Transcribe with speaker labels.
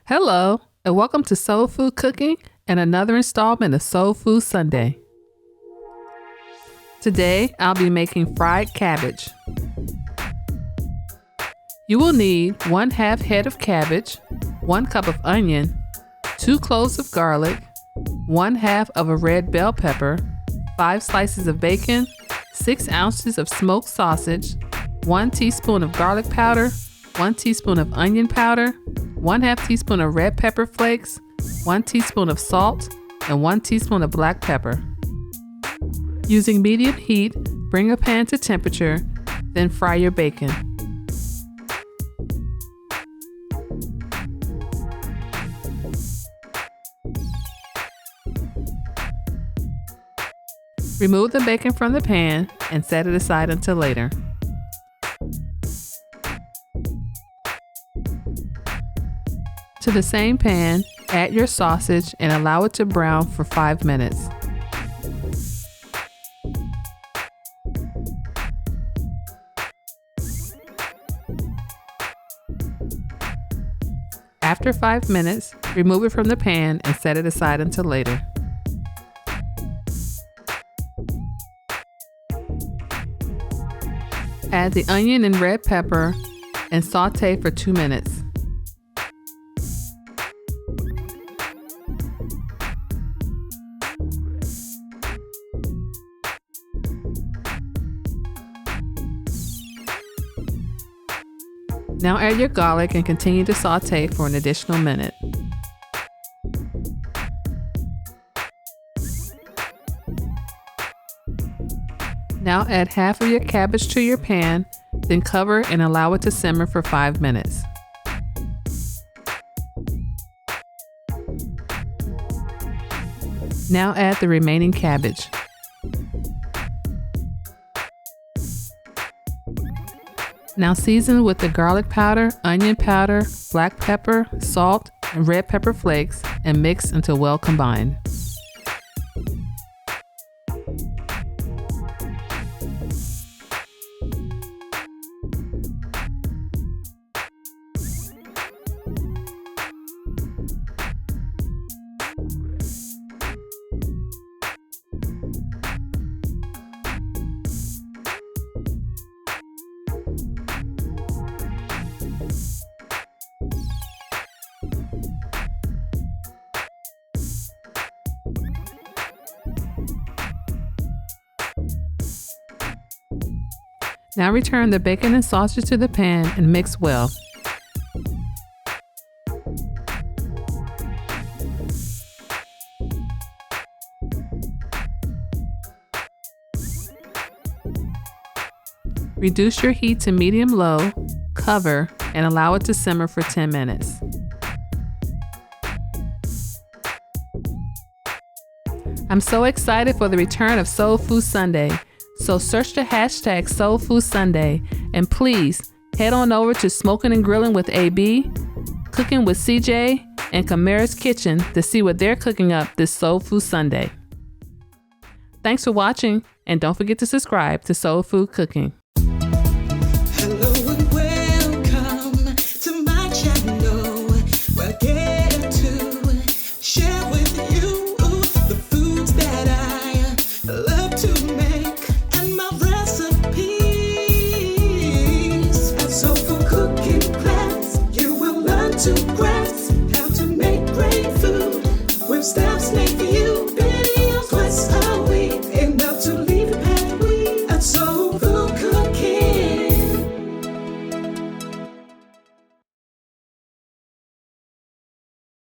Speaker 1: Hello, and welcome to Soul Food Cooking and another installment of Soul Food Sunday. Today, I'll be making fried cabbage. You will need 1/2 head of cabbage, 1 cup of onion, 2 cloves of garlic, 1/2 of a red bell pepper, 5 slices of bacon, 6 ounces of smoked sausage, 1 teaspoon of garlic powder, 1 teaspoon of onion powder, 1/2 teaspoon of red pepper flakes, 1 teaspoon of salt, and 1 teaspoon of black pepper. Using medium heat, bring a pan to temperature, then fry your bacon. Remove the bacon from the pan and set it aside until later. To the same pan, add your sausage and allow it to brown for 5 minutes. After 5 minutes, remove it from the pan and set it aside until later. Add the onion and red pepper and saute for 2 minutes. Now add your garlic and continue to saute for an additional minute. Now add half of your cabbage to your pan, then cover and allow it to simmer for 5 minutes. Now add the remaining cabbage. Now season with the garlic powder, onion powder, black pepper, salt, and red pepper flakes and mix until well combined. Now return the bacon and sausage to the pan and mix well. Reduce your heat to medium-low, cover, and allow it to simmer for 10 minutes. I'm so excited for the return of Soul Food Sunday. So search the hashtag Soul Food Sunday and please head on over to Smokin and Grillin with AB, Cooking with CJ, and Camirra's Kitchen to see what they're cooking up this Soul Food Sunday. Thanks for watching and don't forget to subscribe to Soul Food Cooking.